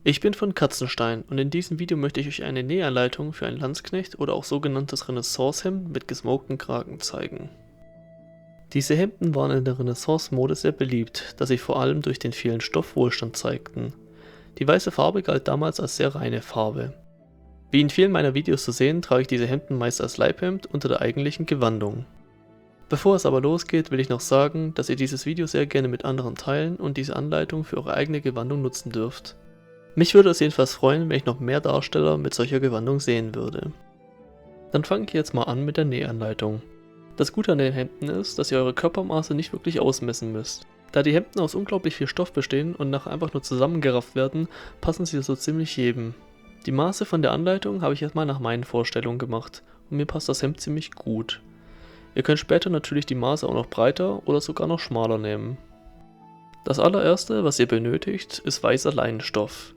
Ich bin von Katzenstein und in diesem Video möchte ich euch eine Nähanleitung für ein Landsknecht oder auch sogenanntes Renaissance-Hemd mit gesmokten Kragen zeigen. Diese Hemden waren in der Renaissance-Mode sehr beliebt, da sie vor allem durch den vielen Stoff Wohlstand zeigten. Die weiße Farbe galt damals als sehr reine Farbe. Wie in vielen meiner Videos zu sehen, trage ich diese Hemden meist als Leibhemd unter der eigentlichen Gewandung. Bevor es aber losgeht, will ich noch sagen, dass ihr dieses Video sehr gerne mit anderen teilen und diese Anleitung für eure eigene Gewandung nutzen dürft. Mich würde es jedenfalls freuen, wenn ich noch mehr Darsteller mit solcher Gewandung sehen würde. Dann fange ich jetzt mal an mit der Nähanleitung. Das Gute an den Hemden ist, dass ihr eure Körpermaße nicht wirklich ausmessen müsst. Da die Hemden aus unglaublich viel Stoff bestehen und nachher einfach nur zusammengerafft werden, passen sie so ziemlich jedem. Die Maße von der Anleitung habe ich erstmal nach meinen Vorstellungen gemacht und mir passt das Hemd ziemlich gut. Ihr könnt später natürlich die Maße auch noch breiter oder sogar noch schmaler nehmen. Das allererste, was ihr benötigt, ist weißer Leinenstoff.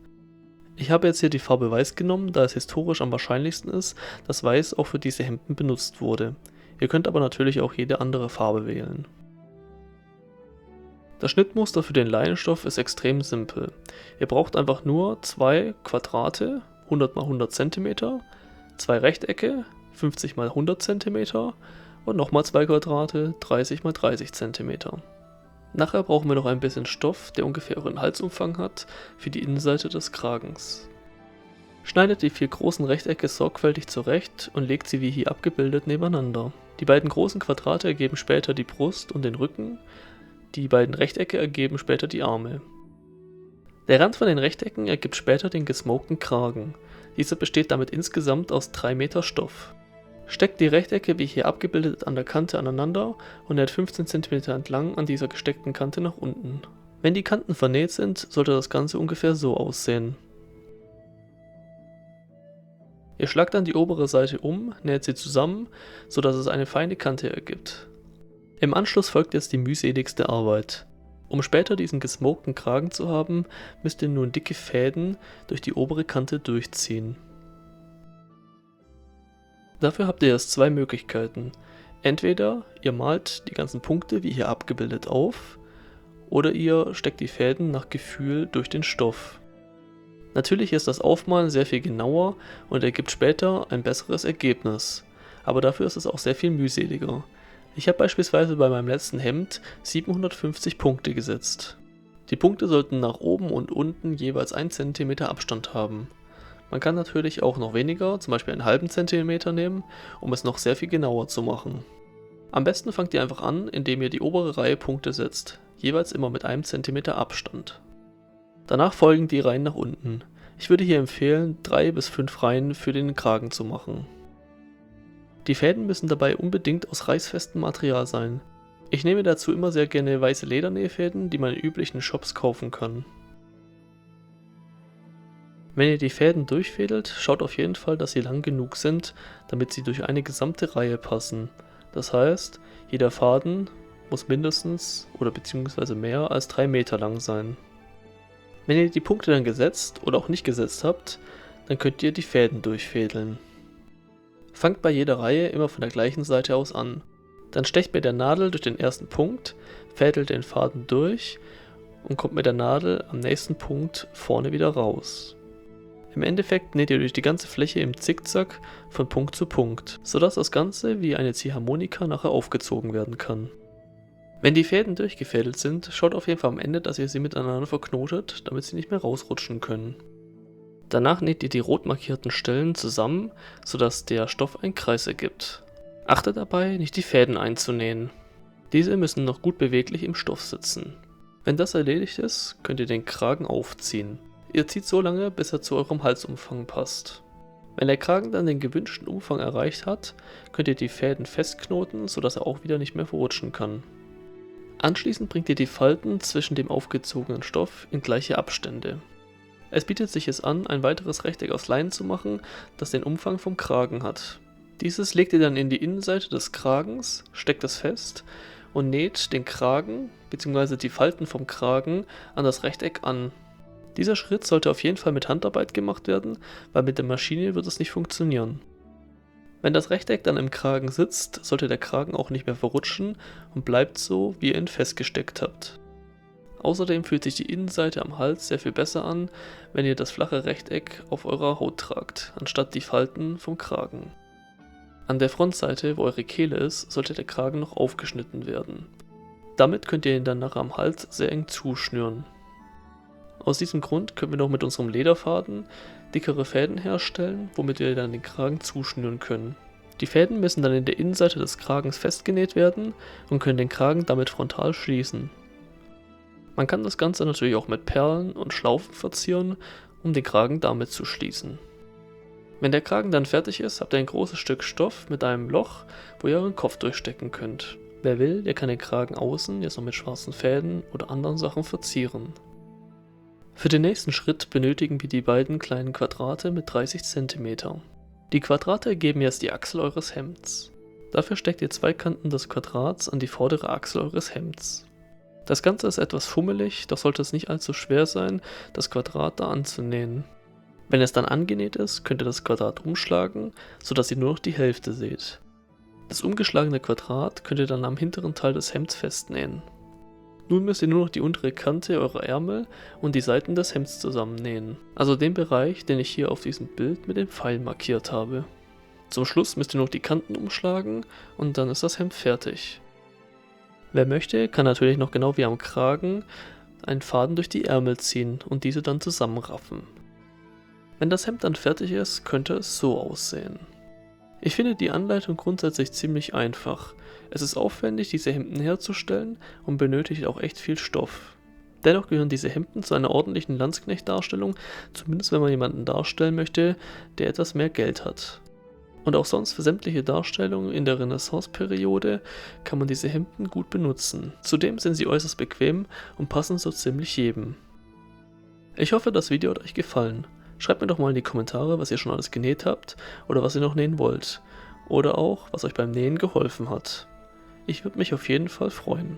Ich habe jetzt hier die Farbe Weiß genommen, da es historisch am wahrscheinlichsten ist, dass Weiß auch für diese Hemden benutzt wurde. Ihr könnt aber natürlich auch jede andere Farbe wählen. Das Schnittmuster für den Leinenstoff ist extrem simpel. Ihr braucht einfach nur zwei Quadrate, 100 x 100 cm, zwei Rechtecke, 50 x 100 cm und nochmal zwei Quadrate, 30 x 30 cm. Nachher brauchen wir noch ein bisschen Stoff, der ungefähr euren Halsumfang hat, für die Innenseite des Kragens. Schneidet die 4 großen Rechtecke sorgfältig zurecht und legt sie wie hier abgebildet nebeneinander. Die beiden großen Quadrate ergeben später die Brust und den Rücken, die beiden Rechtecke ergeben später die Arme. Der Rand von den Rechtecken ergibt später den gesmokten Kragen. Dieser besteht damit insgesamt aus 3 Meter Stoff. Steckt die Rechtecke wie hier abgebildet an der Kante aneinander und näht 15 cm entlang an dieser gesteckten Kante nach unten. Wenn die Kanten vernäht sind, sollte das Ganze ungefähr so aussehen. Ihr schlagt dann die obere Seite um, näht sie zusammen, sodass es eine feine Kante ergibt. Im Anschluss folgt jetzt die mühseligste Arbeit. Um später diesen gesmokten Kragen zu haben, müsst ihr nun dicke Fäden durch die obere Kante durchziehen. Dafür habt ihr jetzt zwei Möglichkeiten. Entweder ihr malt die ganzen Punkte wie hier abgebildet auf, oder ihr steckt die Fäden nach Gefühl durch den Stoff. Natürlich ist das Aufmalen sehr viel genauer und ergibt später ein besseres Ergebnis, aber dafür ist es auch sehr viel mühseliger. Ich habe beispielsweise bei meinem letzten Hemd 750 Punkte gesetzt. Die Punkte sollten nach oben und unten jeweils 1 cm Abstand haben. Man kann natürlich auch noch weniger, zum Beispiel einen halben Zentimeter nehmen, um es noch sehr viel genauer zu machen. Am besten fangt ihr einfach an, indem ihr die obere Reihe Punkte setzt, jeweils immer mit 1 cm Abstand. Danach folgen die Reihen nach unten. Ich würde hier empfehlen, 3 bis 5 Reihen für den Kragen zu machen. Die Fäden müssen dabei unbedingt aus reißfestem Material sein. Ich nehme dazu immer sehr gerne weiße Ledernähfäden, die man in üblichen Shops kaufen kann. Wenn ihr die Fäden durchfädelt, schaut auf jeden Fall, dass sie lang genug sind, damit sie durch eine gesamte Reihe passen. Das heißt, jeder Faden muss mindestens oder beziehungsweise mehr als 3 Meter lang sein. Wenn ihr die Punkte dann gesetzt oder auch nicht gesetzt habt, dann könnt ihr die Fäden durchfädeln. Fangt bei jeder Reihe immer von der gleichen Seite aus an. Dann stecht mit der Nadel durch den ersten Punkt, fädelt den Faden durch und kommt mit der Nadel am nächsten Punkt vorne wieder raus. Im Endeffekt näht ihr durch die ganze Fläche im Zickzack von Punkt zu Punkt, sodass das Ganze wie eine Ziehharmonika nachher aufgezogen werden kann. Wenn die Fäden durchgefädelt sind, schaut auf jeden Fall am Ende, dass ihr sie miteinander verknotet, damit sie nicht mehr rausrutschen können. Danach näht ihr die rot markierten Stellen zusammen, sodass der Stoff einen Kreis ergibt. Achtet dabei, nicht die Fäden einzunähen. Diese müssen noch gut beweglich im Stoff sitzen. Wenn das erledigt ist, könnt ihr den Kragen aufziehen. Ihr zieht so lange, bis er zu eurem Halsumfang passt. Wenn der Kragen dann den gewünschten Umfang erreicht hat, könnt ihr die Fäden festknoten, sodass er auch wieder nicht mehr verrutschen kann. Anschließend bringt ihr die Falten zwischen dem aufgezogenen Stoff in gleiche Abstände. Es bietet sich es an, ein weiteres Rechteck aus Leinen zu machen, das den Umfang vom Kragen hat. Dieses legt ihr dann in die Innenseite des Kragens, steckt es fest und näht den Kragen bzw. die Falten vom Kragen an das Rechteck an. Dieser Schritt sollte auf jeden Fall mit Handarbeit gemacht werden, weil mit der Maschine wird es nicht funktionieren. Wenn das Rechteck dann im Kragen sitzt, sollte der Kragen auch nicht mehr verrutschen und bleibt so, wie ihr ihn festgesteckt habt. Außerdem fühlt sich die Innenseite am Hals sehr viel besser an, wenn ihr das flache Rechteck auf eurer Haut tragt, anstatt die Falten vom Kragen. An der Frontseite, wo eure Kehle ist, sollte der Kragen noch aufgeschnitten werden. Damit könnt ihr ihn dann nachher am Hals sehr eng zuschnüren. Aus diesem Grund können wir noch mit unserem Lederfaden dickere Fäden herstellen, womit wir dann den Kragen zuschnüren können. Die Fäden müssen dann in der Innenseite des Kragens festgenäht werden und können den Kragen damit frontal schließen. Man kann das Ganze natürlich auch mit Perlen und Schlaufen verzieren, um den Kragen damit zu schließen. Wenn der Kragen dann fertig ist, habt ihr ein großes Stück Stoff mit einem Loch, wo ihr euren Kopf durchstecken könnt. Wer will, der kann den Kragen außen jetzt noch mit schwarzen Fäden oder anderen Sachen verzieren. Für den nächsten Schritt benötigen wir die beiden kleinen Quadrate mit 30 cm. Die Quadrate ergeben jetzt die Achsel eures Hemds. Dafür steckt ihr zwei Kanten des Quadrats an die vordere Achsel eures Hemds. Das Ganze ist etwas fummelig, doch sollte es nicht allzu schwer sein, das Quadrat da anzunähen. Wenn es dann angenäht ist, könnt ihr das Quadrat umschlagen, sodass ihr nur noch die Hälfte seht. Das umgeschlagene Quadrat könnt ihr dann am hinteren Teil des Hemds festnähen. Nun müsst ihr nur noch die untere Kante eurer Ärmel und die Seiten des Hemds zusammennähen, also den Bereich, den ich hier auf diesem Bild mit dem Pfeil markiert habe. Zum Schluss müsst ihr noch die Kanten umschlagen und dann ist das Hemd fertig. Wer möchte, kann natürlich noch genau wie am Kragen einen Faden durch die Ärmel ziehen und diese dann zusammenraffen. Wenn das Hemd dann fertig ist, könnte es so aussehen. Ich finde die Anleitung grundsätzlich ziemlich einfach. Es ist aufwendig, diese Hemden herzustellen und benötigt auch echt viel Stoff. Dennoch gehören diese Hemden zu einer ordentlichen Landsknecht-Darstellung, zumindest wenn man jemanden darstellen möchte, der etwas mehr Geld hat. Und auch sonst für sämtliche Darstellungen in der Renaissance-Periode kann man diese Hemden gut benutzen. Zudem sind sie äußerst bequem und passen so ziemlich jedem. Ich hoffe, das Video hat euch gefallen. Schreibt mir doch mal in die Kommentare, was ihr schon alles genäht habt oder was ihr noch nähen wollt. Oder auch, was euch beim Nähen geholfen hat. Ich würde mich auf jeden Fall freuen.